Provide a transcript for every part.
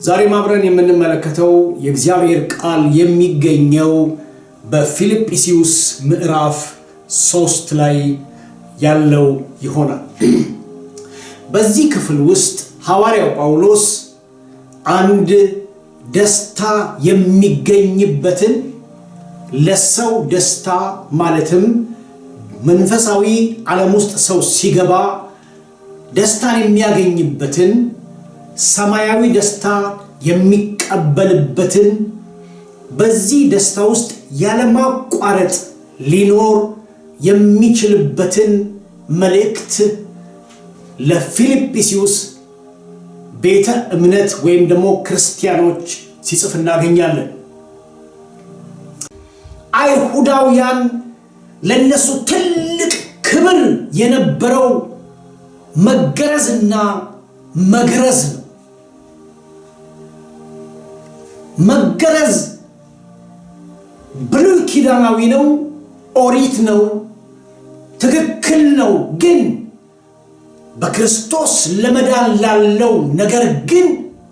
ዛሬ ማብረን የምንመለከተው የእግዚአብሔር ቃል የሚገኘው በፊልጵስዩስ ምዕራፍ 3 ላይ ያለው ይሆናል። በዚህ ክፍል ውስጥ ሐዋርያው ጳውሎስ አንድ ደስታ የሚገኝበትን ለሰው ደስታ ማለትም መንፈሳዊ ዓለም ውስጥ ሰው ሲገባ ደስታን የሚያገኝበትን ሰማያዊ ደስታ የሚቀበልበትን በዚህ ደስታ ውስጥ ያለማቋረጥ ሊኖር የሚችልበትን መልእክት ለፊልጵስዩስ ቤተ እምነት ወይም ደግሞ ክርስቲያኖች ሲጽፍ እናገኛለን። አይሁዳውያን ለነሱ ትልቅ ክብር የነበረው መገረዝና መግረዝ ነው። መገረዝ ብሉይ ኪዳናዊ ነው፣ ኦሪት ነው፣ ትክክል ነው። ግን በክርስቶስ ለመዳን ላለው ነገር ግን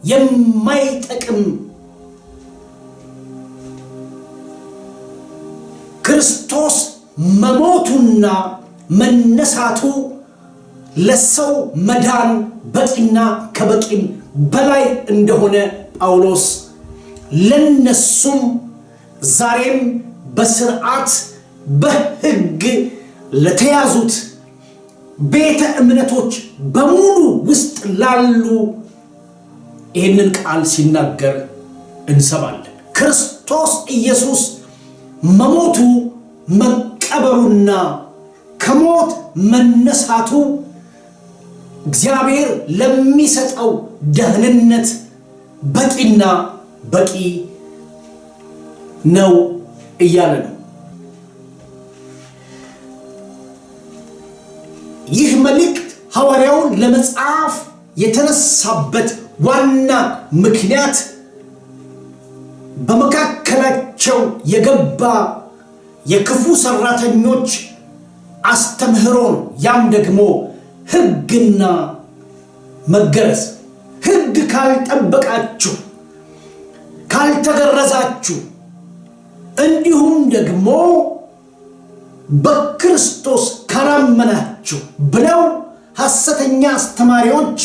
የማይጠቅም ክርስቶስ መሞቱና መነሳቱ ለሰው መዳን በቂና ከበቂም በላይ እንደሆነ ጳውሎስ ለነሱም ዛሬም በስርዓት በሕግ ለተያዙት ቤተ እምነቶች በሙሉ ውስጥ ላሉ ይህንን ቃል ሲናገር እንሰማለን። ክርስቶስ ኢየሱስ መሞቱ መቀበሩና ከሞት መነሳቱ እግዚአብሔር ለሚሰጠው ደህንነት በቂና በቂ ነው እያለ ነው። ይህ መልእክት ሐዋርያውን ለመጻፍ የተነሳበት ዋና ምክንያት በመካከላቸው የገባ የክፉ ሰራተኞች አስተምህሮ ነው። ያም ደግሞ ሕግና መገረዝ። ሕግ ካልጠበቃችሁ፣ ካልተገረዛችሁ እንዲሁም ደግሞ በክርስቶስ ካላመናችሁ ብለው ሐሰተኛ አስተማሪዎች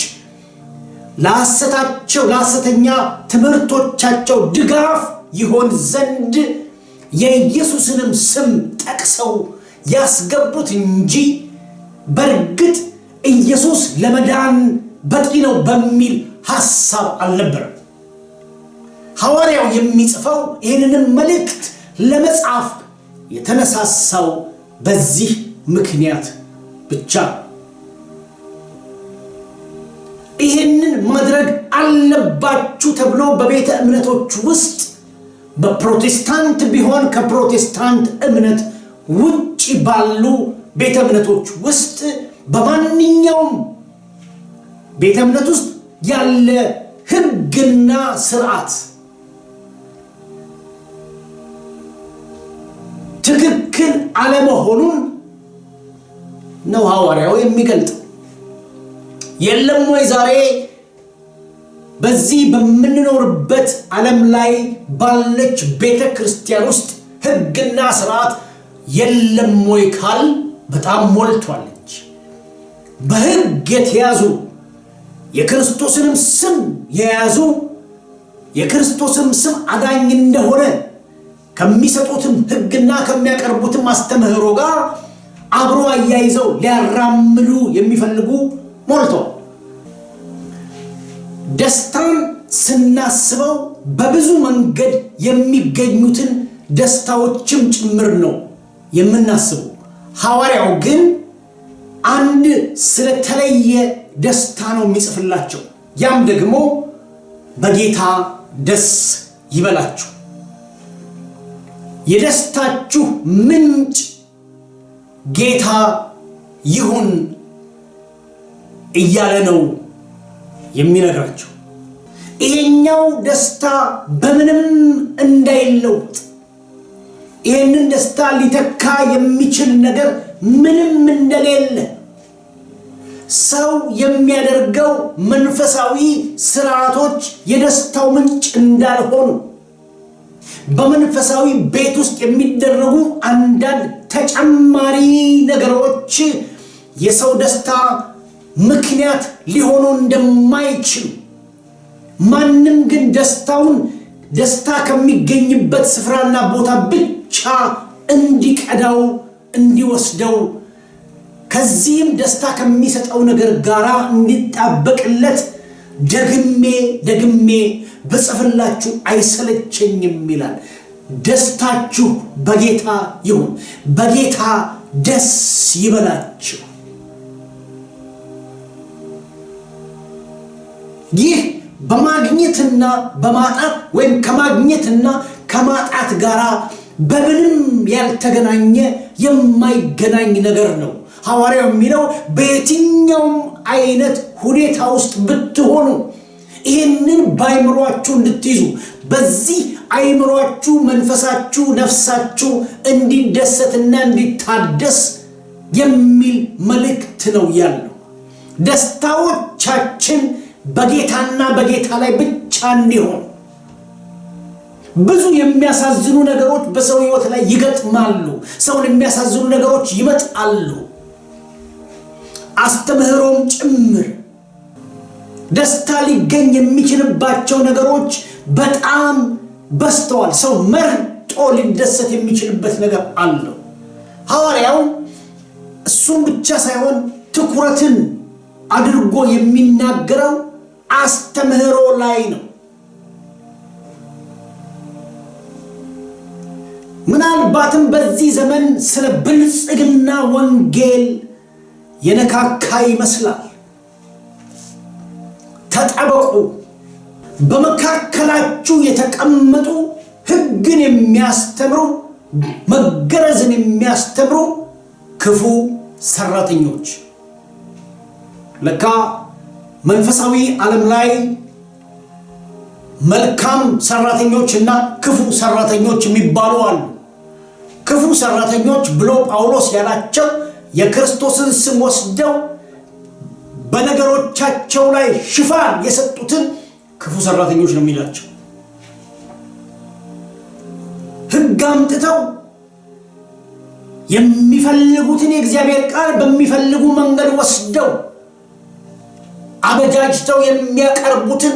ለሐሰተኛ ትምህርቶቻቸው ድጋፍ ይሆን ዘንድ የኢየሱስንም ስም ጠቅሰው ያስገቡት እንጂ በእርግጥ ኢየሱስ ለመዳን በቂ ነው በሚል ሐሳብ አልነበረም። ሐዋርያው የሚጽፈው ይህንን መልእክት ለመጻፍ የተነሳሳው በዚህ ምክንያት ብቻ። ይህንን ማድረግ አለባችሁ ተብሎ በቤተ እምነቶች ውስጥ በፕሮቴስታንት ቢሆን ከፕሮቴስታንት እምነት ውጪ ባሉ ቤተ እምነቶች ውስጥ በማንኛውም ቤተ እምነት ውስጥ ያለ ሕግና ስርዓት ትክክል አለመሆኑን ነው ሐዋርያው የሚገልጠው። የለም ወይ ዛሬ በዚህ በምንኖርበት ዓለም ላይ ባለች ቤተ ክርስቲያን ውስጥ ሕግና ስርዓት የለም ወይ ካል በጣም ሞልቷለች። በሕግ የተያዙ የክርስቶስንም ስም የያዙ የክርስቶስም ስም አዳኝ እንደሆነ ከሚሰጡትም ሕግና ከሚያቀርቡትም አስተምህሮ ጋር አብሮ አያይዘው ሊያራምዱ የሚፈልጉ ሞልተዋል። ደስታን ስናስበው በብዙ መንገድ የሚገኙትን ደስታዎችም ጭምር ነው የምናስበው። ሐዋርያው ግን አንድ ስለተለየ ደስታ ነው የሚጽፍላቸው። ያም ደግሞ በጌታ ደስ ይበላችሁ፣ የደስታችሁ ምንጭ ጌታ ይሁን እያለ ነው የሚነግራቸው። ይሄኛው ደስታ በምንም እንዳይለውጥ፣ ይህንን ደስታ ሊተካ የሚችል ነገር ምንም እንደሌለ ሰው የሚያደርገው መንፈሳዊ ስርዓቶች የደስታው ምንጭ እንዳልሆኑ በመንፈሳዊ ቤት ውስጥ የሚደረጉ አንዳንድ ተጨማሪ ነገሮች የሰው ደስታ ምክንያት ሊሆኑ እንደማይችሉ ማንም ግን ደስታ ከሚገኝበት ስፍራና ቦታ ብቻ እንዲቀዳው እንዲወስደው ከዚህም ደስታ ከሚሰጠው ነገር ጋር እንዲጣበቅለት ደግሜ በጽፍላችሁ አይሰለቸኝም ይላል። ደስታችሁ በጌታ ይሁን፣ በጌታ ደስ ይበላችሁ። ይህ በማግኘትና በማጣት ወይም ከማግኘትና ከማጣት ጋር በምንም ያልተገናኘ የማይገናኝ ነገር ነው። ሐዋርያው የሚለው በየትኛውም አይነት ሁኔታ ውስጥ ብትሆኑ ይህንን በአይምሯችሁ እንድትይዙ፣ በዚህ አይምሯችሁ መንፈሳችሁ ነፍሳችሁ እንዲደሰትና እንዲታደስ የሚል መልእክት ነው ያለው። ደስታዎቻችን በጌታና በጌታ ላይ ብቻ እንዲሆን። ብዙ የሚያሳዝኑ ነገሮች በሰው ሕይወት ላይ ይገጥማሉ። ሰውን የሚያሳዝኑ ነገሮች ይመጣሉ፣ አስተምህሮም ጭምር። ደስታ ሊገኝ የሚችልባቸው ነገሮች በጣም በዝተዋል። ሰው መርጦ ሊደሰት የሚችልበት ነገር አለው። ሐዋርያው እሱም ብቻ ሳይሆን ትኩረትን አድርጎ የሚናገረው አስተምህሮ ላይ ነው። ምናልባትም በዚህ ዘመን ስለ ብልጽግና ወንጌል የነካካ ይመስላል። ተጠበቁ፣ በመካከላችሁ የተቀመጡ ሕግን የሚያስተምሩ መገረዝን የሚያስተምሩ ክፉ ሰራተኞች። ለካ መንፈሳዊ ዓለም ላይ መልካም ሰራተኞችና ክፉ ሰራተኞች የሚባሉ አሉ። ክፉ ሰራተኞች ብሎ ጳውሎስ ያላቸው የክርስቶስን ስም ወስደው በነገሮቻቸው ላይ ሽፋን የሰጡትን ክፉ ሰራተኞች ነው የሚላቸው። ሕግ አምጥተው የሚፈልጉትን የእግዚአብሔር ቃል በሚፈልጉ መንገድ ወስደው አበጃጅተው የሚያቀርቡትን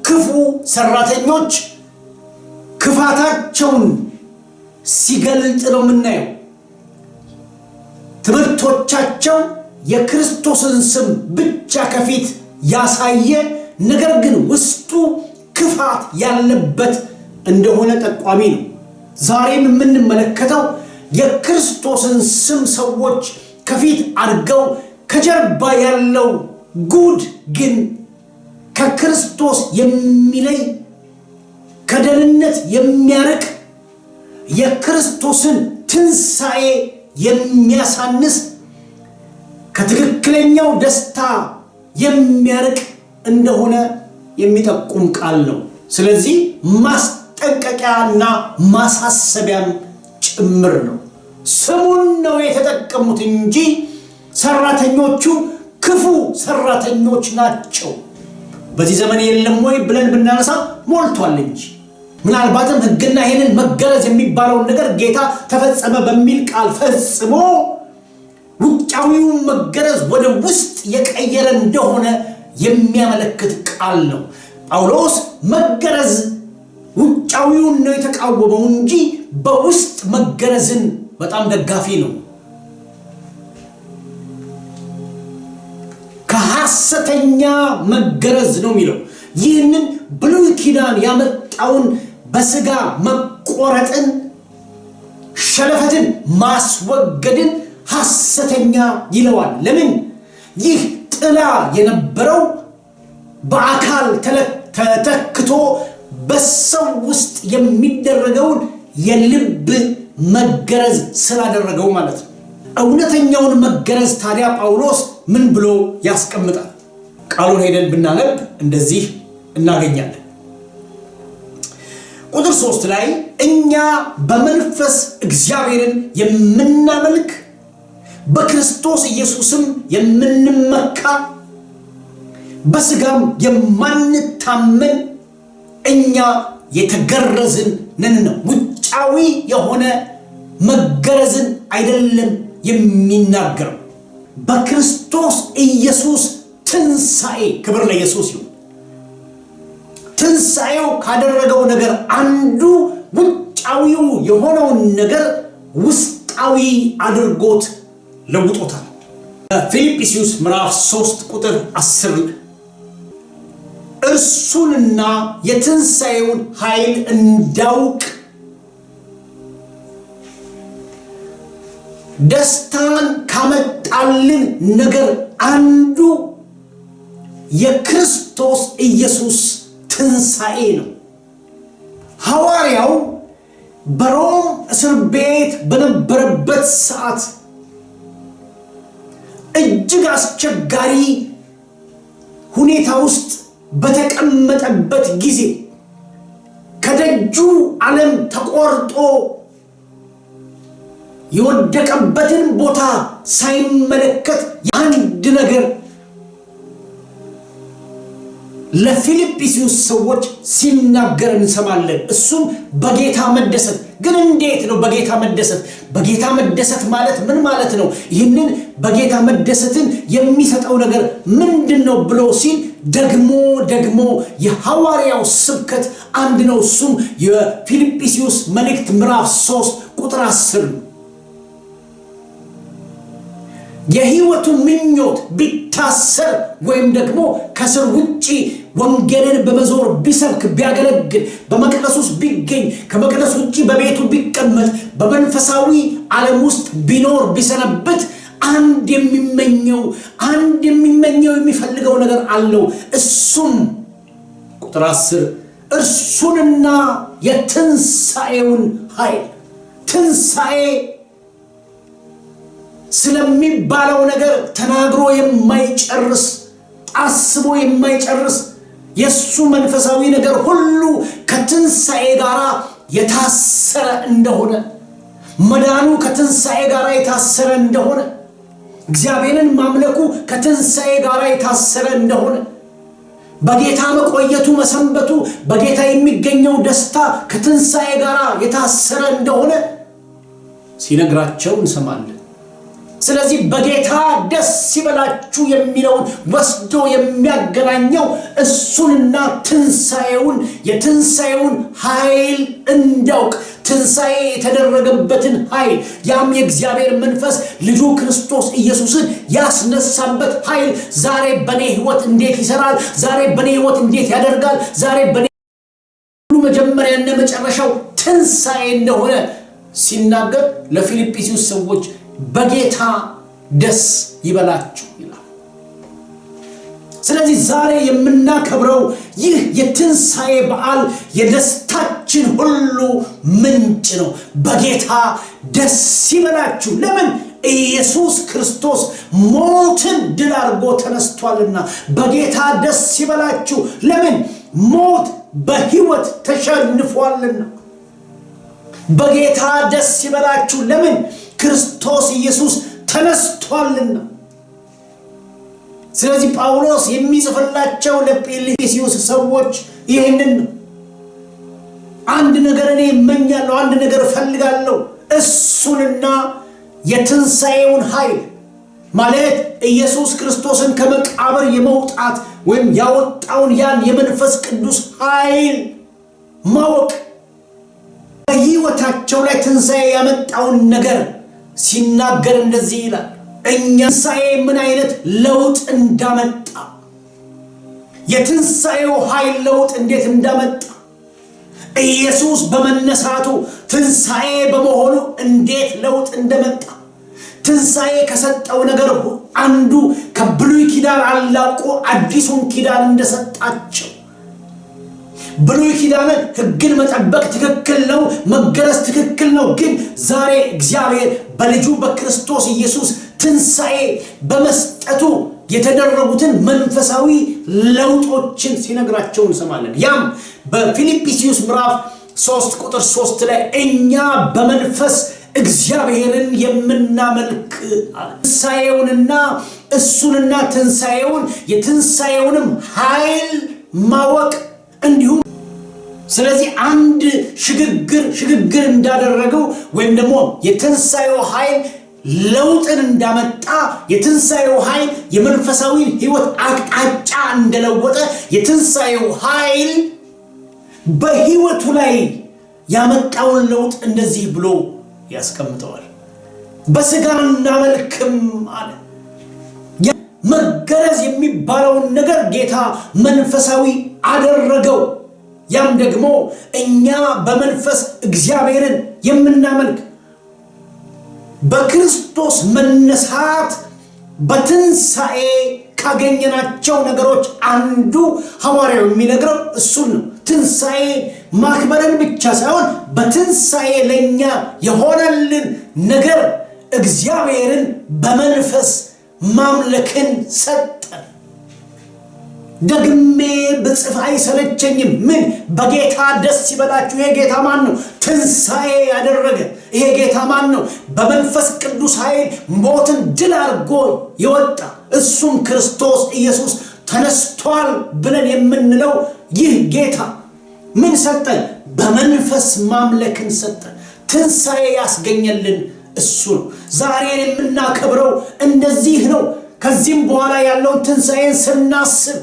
ክፉ ሰራተኞች ክፋታቸውን ሲገልጥ ነው የምናየው። ትምህርቶቻቸው የክርስቶስን ስም ብቻ ከፊት ያሳየ፣ ነገር ግን ውስጡ ክፋት ያለበት እንደሆነ ጠቋሚ ነው። ዛሬም የምንመለከተው የክርስቶስን ስም ሰዎች ከፊት አድርገው ከጀርባ ያለው ጉድ ግን ከክርስቶስ የሚለይ ከደህንነት የሚያርቅ የክርስቶስን ትንሣኤ የሚያሳንስ ከትክክለኛው ደስታ የሚያርቅ እንደሆነ የሚጠቁም ቃል ነው። ስለዚህ ማስጠንቀቂያና ማሳሰቢያም ጭምር ነው። ስሙን ነው የተጠቀሙት እንጂ ሰራተኞቹ ክፉ ሰራተኞች ናቸው። በዚህ ዘመን የለም ወይ ብለን ብናነሳ ሞልቷል እንጂ። ምናልባትም ሕግና ይህንን መገረዝ የሚባለውን ነገር ጌታ ተፈጸመ በሚል ቃል ፈጽሞ ውጫዊውን መገረዝ ወደ ውስጥ የቀየረ እንደሆነ የሚያመለክት ቃል ነው። ጳውሎስ መገረዝ ውጫዊውን ነው የተቃወመው እንጂ በውስጥ መገረዝን በጣም ደጋፊ ነው። ከሐሰተኛ መገረዝ ነው የሚለው። ይህንን ብሉይ ኪዳን ያመጣውን በስጋ መቆረጥን፣ ሸለፈትን ማስወገድን ሐሰተኛ ይለዋል። ለምን? ይህ ጥላ የነበረው በአካል ተተክቶ በሰው ውስጥ የሚደረገውን የልብ መገረዝ ስላደረገው ማለት ነው። እውነተኛውን መገረዝ ታዲያ ጳውሎስ ምን ብሎ ያስቀምጣል? ቃሉን ሄደን ብናነብ እንደዚህ እናገኛለን። ቁጥር 3 ላይ እኛ በመንፈስ እግዚአብሔርን የምናመልክ በክርስቶስ ኢየሱስም የምንመካ በስጋም የማንታመን እኛ የተገረዝን ነን ነው። ውጫዊ የሆነ መገረዝን አይደለም የሚናገረው። በክርስቶስ ኢየሱስ ትንሣኤ ክብር ለኢየሱስ ይሁን። ትንሣኤው ካደረገው ነገር አንዱ ውጫዊው የሆነውን ነገር ውስጣዊ አድርጎት ለውጦታል። ፊልጵስዩስ ምዕራፍ 3 ቁጥር 10 እርሱንና የትንሣኤውን ኃይል እንዳውቅ ደስታን ካመጣልን ነገር አንዱ የክርስቶስ ኢየሱስ ትንሣኤ ነው። ሐዋርያው በሮም እስር ቤት በነበረበት ሰዓት እጅግ አስቸጋሪ ሁኔታ ውስጥ በተቀመጠበት ጊዜ ከደጁ ዓለም ተቆርጦ የወደቀበትን ቦታ ሳይመለከት አንድ ነገር ለፊልጵስዩስ ሰዎች ሲናገር እንሰማለን። እሱም በጌታ መደሰት። ግን እንዴት ነው በጌታ መደሰት? በጌታ መደሰት ማለት ምን ማለት ነው? ይህንን በጌታ መደሰትን የሚሰጠው ነገር ምንድነው ብሎ ሲል ደግሞ የሐዋርያው ስብከት አንድ ነው። እሱም የፊልጵስዩስ መልእክት ምዕራፍ 3 ቁጥር 10 ነው። የህይወቱ ምኞት ቢታሰር ወይም ደግሞ ከስር ውጪ ወንጌልን በመዞር ቢሰብክ ቢያገለግል በመቅደስ ውስጥ ቢገኝ ከመቅደስ ውጪ በቤቱ ቢቀመጥ በመንፈሳዊ ዓለም ውስጥ ቢኖር ቢሰነብት አንድ የሚመኘው የሚፈልገው ነገር አለው። እሱም ቁጥር 10 እርሱንና የትንሣኤውን ኃይል ትንሣኤ ስለሚባለው ነገር ተናግሮ የማይጨርስ አስቦ የማይጨርስ የሱ መንፈሳዊ ነገር ሁሉ ከትንሣኤ ጋር የታሰረ እንደሆነ መዳኑ ከትንሣኤ ጋር የታሰረ እንደሆነ እግዚአብሔርን ማምለኩ ከትንሣኤ ጋር የታሰረ እንደሆነ በጌታ መቆየቱ መሰንበቱ በጌታ የሚገኘው ደስታ ከትንሣኤ ጋር የታሰረ እንደሆነ ሲነግራቸው እንሰማለን። ስለዚህ በጌታ ደስ ይበላችሁ የሚለውን ወስዶ የሚያገናኘው እሱንና ትንሣኤውን የትንሣኤውን ኃይል እንዳውቅ ትንሣኤ የተደረገበትን ኃይል ያም የእግዚአብሔር መንፈስ ልጁ ክርስቶስ ኢየሱስን ያስነሳበት ኃይል ዛሬ በኔ ሕይወት እንዴት ይሰራል? ዛሬ በኔ ሕይወት እንዴት ያደርጋል? ዛሬ በኔ ሁሉ መጀመሪያና መጨረሻው ትንሣኤ እንደሆነ ሲናገር ለፊልጵስዩስ ሰዎች በጌታ ደስ ይበላችሁ ይላል። ስለዚህ ዛሬ የምናከብረው ይህ የትንሣኤ በዓል የደስታችን ሁሉ ምንጭ ነው። በጌታ ደስ ይበላችሁ። ለምን? ኢየሱስ ክርስቶስ ሞትን ድል አድርጎ ተነስቷልና። በጌታ ደስ ይበላችሁ። ለምን? ሞት በሕይወት ተሸንፏልና። በጌታ ደስ ይበላችሁ። ለምን? ክርስቶስ ኢየሱስ ተነስቷልና። ስለዚህ ጳውሎስ የሚጽፍላቸው ለፊልጵስዩስ ሰዎች ይህንን አንድ ነገር እኔ እመኛለሁ፣ አንድ ነገር እፈልጋለሁ፣ እሱንና የትንሣኤውን ኃይል ማለት ኢየሱስ ክርስቶስን ከመቃብር የመውጣት ወይም ያወጣውን ያን የመንፈስ ቅዱስ ኃይል ማወቅ በሕይወታቸው ላይ ትንሣኤ ያመጣውን ነገር ሲናገር እንደዚህ ይላል። እኛ ትንሣኤ ምን አይነት ለውጥ እንዳመጣ የትንሣኤው ኃይል ለውጥ እንዴት እንዳመጣ ኢየሱስ በመነሳቱ ትንሣኤ በመሆኑ እንዴት ለውጥ እንደመጣ ትንሣኤ ከሰጠው ነገር አንዱ ከብሉይ ኪዳን አላቆ አዲሱን ኪዳን እንደሰጣቸው ብሉይ ኪዳን ሕግን መጠበቅ ትክክል ነው፣ መገረዝ ትክክል ነው። ግን ዛሬ እግዚአብሔር በልጁ በክርስቶስ ኢየሱስ ትንሣኤ በመስጠቱ የተደረጉትን መንፈሳዊ ለውጦችን ሲነግራቸው እንሰማለን። ያም በፊልጵስዩስ ምዕራፍ 3 ቁጥር 3 ላይ እኛ በመንፈስ እግዚአብሔርን የምናመልክ ትንሣኤውንና እሱንና ትንሣኤውን የትንሣኤውንም ኃይል ማወቅ እንዲሁም ስለዚህ አንድ ሽግግር እንዳደረገው ወይም ደግሞ የትንሣኤው ኃይል ለውጥን እንዳመጣ የትንሣኤው ኃይል የመንፈሳዊ ሕይወት አቅጣጫ እንደለወጠ የትንሣኤው ኃይል በሕይወቱ ላይ ያመጣውን ለውጥ እንደዚህ ብሎ ያስቀምጠዋል። በሥጋ እናመልክም አለ። መገረዝ የሚባለውን ነገር ጌታ መንፈሳዊ አደረገው። ያም ደግሞ እኛ በመንፈስ እግዚአብሔርን የምናመልክ በክርስቶስ መነሳት በትንሣኤ ካገኘናቸው ነገሮች አንዱ ሐዋርያው የሚነግረው እሱን ነው። ትንሣኤ ማክበርን ብቻ ሳይሆን በትንሣኤ ለኛ የሆነልን ነገር እግዚአብሔርን በመንፈስ ማምለክን ሰጠን። ደግሜ ብጽፍ አይሰለቸኝም። ምን በጌታ ደስ ይበላችሁ። ይሄ ጌታ ማን ነው? ትንሣኤ ያደረገ ይሄ ጌታ ማን ነው? በመንፈስ ቅዱስ ኃይል ሞትን ድል አድርጎ የወጣ እሱም ክርስቶስ ኢየሱስ ተነስቷል ብለን የምንለው ይህ ጌታ ምን ሰጠን? በመንፈስ ማምለክን ሰጠን። ትንሣኤ ያስገኘልን እሱ ነው። ዛሬ የምናከብረው እንደዚህ ነው። ከዚህም በኋላ ያለውን ትንሣኤን ስናስብ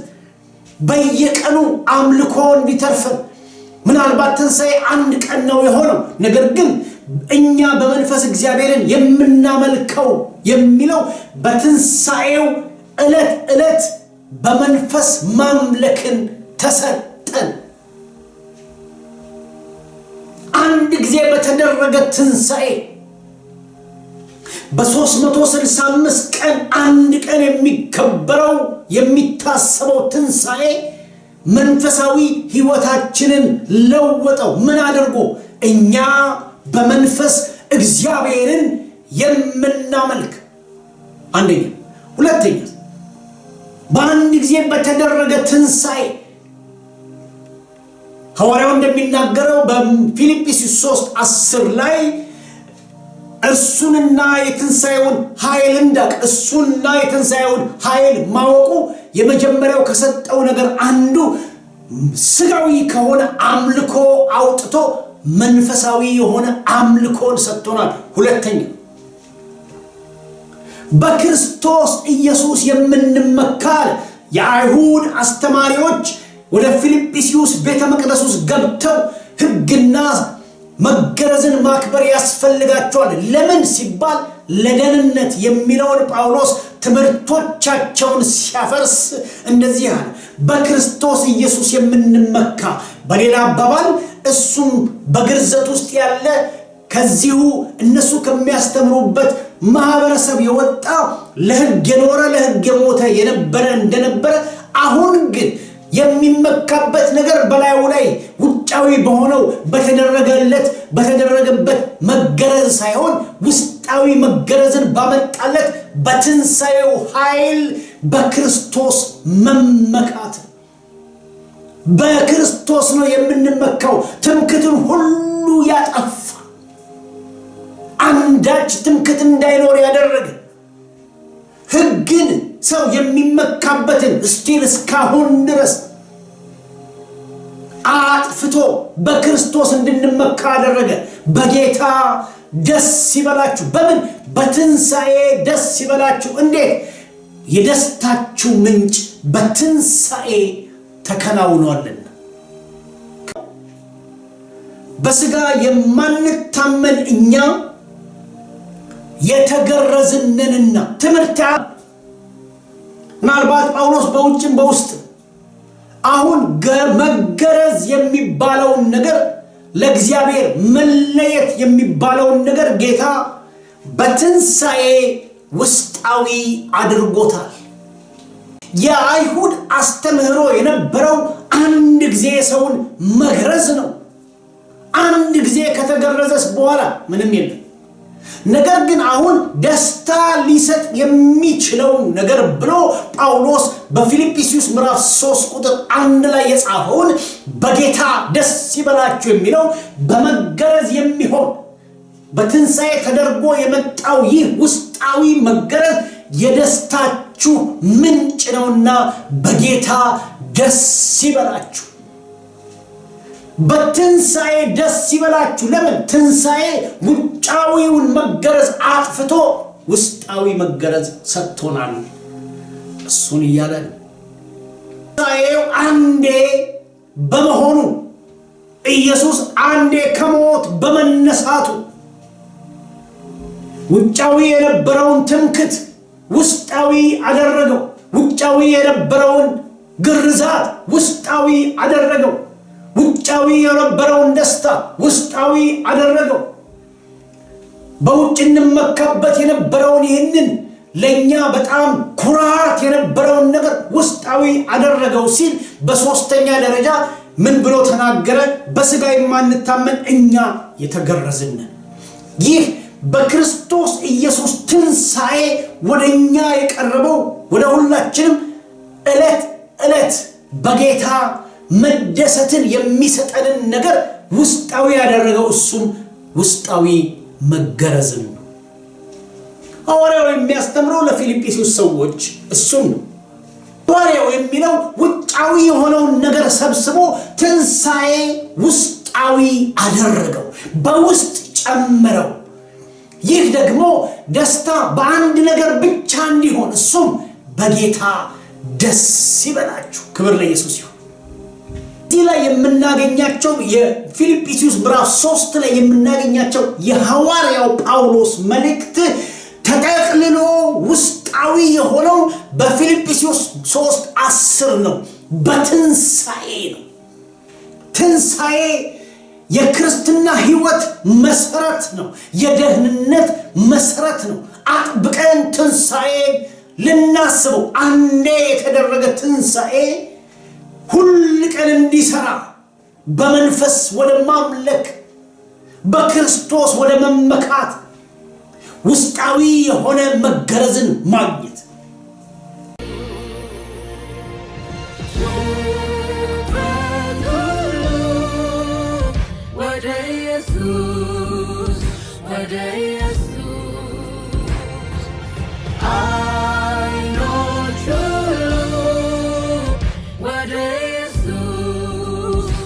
በየቀኑ አምልኮ እንዲተርፈን ምናልባት ትንሣኤ አንድ ቀን ነው የሆነው። ነገር ግን እኛ በመንፈስ እግዚአብሔርን የምናመልከው የሚለው በትንሣኤው ዕለት በመንፈስ ማምለክን ተሰጠን። አንድ ጊዜ በተደረገ ትንሣኤ በ365 ቀን አንድ ቀን የሚከበረው የሚታሰበው ትንሣኤ መንፈሳዊ ሕይወታችንን ለወጠው። ምን አድርጎ? እኛ በመንፈስ እግዚአብሔርን የምናመልክ አንደኛ። ሁለተኛ በአንድ ጊዜ በተደረገ ትንሣኤ ሐዋርያው እንደሚናገረው በፊልጵስዩስ 3:10 ላይ እሱንና የትንሣኤውን ኃይል እንዳቅ እሱንና የትንሣኤውን ኃይል ማወቁ የመጀመሪያው ከሰጠው ነገር አንዱ ስጋዊ ከሆነ አምልኮ አውጥቶ መንፈሳዊ የሆነ አምልኮን ሰጥቶናል። ሁለተኛ በክርስቶስ ኢየሱስ የምንመካ የአይሁድ አስተማሪዎች ወደ ፊልጵስዩስ ቤተ መቅደስ ውስጥ ገብተው ሕግና መገረዝን ማክበር ያስፈልጋቸዋል። ለምን ሲባል ለደህንነት የሚለውን ጳውሎስ ትምህርቶቻቸውን ሲያፈርስ እንደዚህ አለ። በክርስቶስ ኢየሱስ የምንመካ በሌላ አባባል እሱም በግርዘት ውስጥ ያለ ከዚሁ እነሱ ከሚያስተምሩበት ማህበረሰብ የወጣ ለሕግ የኖረ ለሕግ የሞተ የነበረ እንደነበረ አሁን ግን የሚመካበት ነገር በላዩ ላይ ውጫዊ በሆነው በተደረገበት መገረዝ ሳይሆን ውስጣዊ መገረዝን ባመጣለት በትንሣኤው ኃይል በክርስቶስ መመካት። በክርስቶስ ነው የምንመካው። ትምክትን ሁሉ ያጠፋ አንዳች ትምክት እንዳይኖር ያደረገ ሕግን ሰው የሚመካበትን እስካሁን ድረስ አጥፍቶ በክርስቶስ እንድንመካ አደረገ። በጌታ ደስ ይበላችሁ። በምን? በትንሣኤ ደስ ይበላችሁ። እንዴት? የደስታችሁ ምንጭ በትንሣኤ ተከናውኗልና። በሥጋ የማንታመን እኛ የተገረዝንንና ትምህርት ምናልባት ጳውሎስ በውጭም በውስጥ አሁን መገረዝ የሚባለውን ነገር ለእግዚአብሔር መለየት የሚባለውን ነገር ጌታ በትንሣኤ ውስጣዊ አድርጎታል። የአይሁድ አስተምህሮ የነበረው አንድ ጊዜ ሰውን መግረዝ ነው። አንድ ጊዜ ከተገረዘስ በኋላ ምንም የለም። ነገር ግን አሁን ደስታ ሊሰጥ የሚችለው ነገር ብሎ ጳውሎስ በፊልጵስዩስ ምዕራፍ 3:1 ላይ የጻፈውን በጌታ ደስ ይበላችሁ የሚለው በመገረዝ የሚሆን በትንሣኤ ተደርጎ የመጣው ይህ ውስጣዊ መገረዝ የደስታችሁ ምንጭ ነውና በጌታ ደስ ይበላችሁ። በትንሣኤ ደስ ይበላችሁ። ለምን? ትንሣኤ ውጫዊውን መገረዝ አጥፍቶ ውስጣዊ መገረዝ ሰጥቶናል። እሱን እያለን ትንሣኤው አንዴ በመሆኑ ኢየሱስ አንዴ ከሞት በመነሳቱ ውጫዊ የነበረውን ትምክት ውስጣዊ አደረገው። ውጫዊ የነበረውን ግርዛት ውስጣዊ አደረገው። ውጫዊ የነበረውን ደስታ ውስጣዊ አደረገው። በውጭ እንመካበት የነበረውን ይህንን ለኛ በጣም ኩራት የነበረውን ነገር ውስጣዊ አደረገው ሲል በሶስተኛ ደረጃ ምን ብሎ ተናገረ? በስጋ የማንታመን እኛ የተገረዝን። ይህ በክርስቶስ ኢየሱስ ትንሣኤ ወደኛ የቀረበው ወደ ሁላችንም ዕለት በጌታ መደሰትን የሚሰጠንን ነገር ውስጣዊ ያደረገው እሱም ውስጣዊ መገረዝን ነው። ሐዋርያው የሚያስተምረው ለፊልጵስዩስ ሰዎች እሱም ነው። ሐዋርያው የሚለው ውጫዊ የሆነውን ነገር ሰብስቦ ትንሣኤ ውስጣዊ አደረገው፣ በውስጥ ጨመረው። ይህ ደግሞ ደስታ በአንድ ነገር ብቻ እንዲሆን እሱም በጌታ ደስ ይበላችሁ። ክብር ለኢየሱስ ይሁን። እዚህ ላይ የምናገኛቸው የፊልጵስዩስ ምዕራፍ 3 ላይ የምናገኛቸው የሐዋርያው ጳውሎስ መልእክት ተጠቅልሎ ውስጣዊ የሆነው በፊልጵስዩስ 3:10 ነው። በትንሣኤ ነው። ትንሣኤ የክርስትና ሕይወት መሰረት ነው። የደህንነት መሰረት ነው። አጥብቀን ትንሣኤ ልናስበው። አንዴ የተደረገ ትንሣኤ ሁል ቀን እንዲሰራ በመንፈስ ወደ ማምለክ በክርስቶስ ወደ መመካት ውስጣዊ የሆነ መገረዝን ማግኘት ወደ ኢየሱስ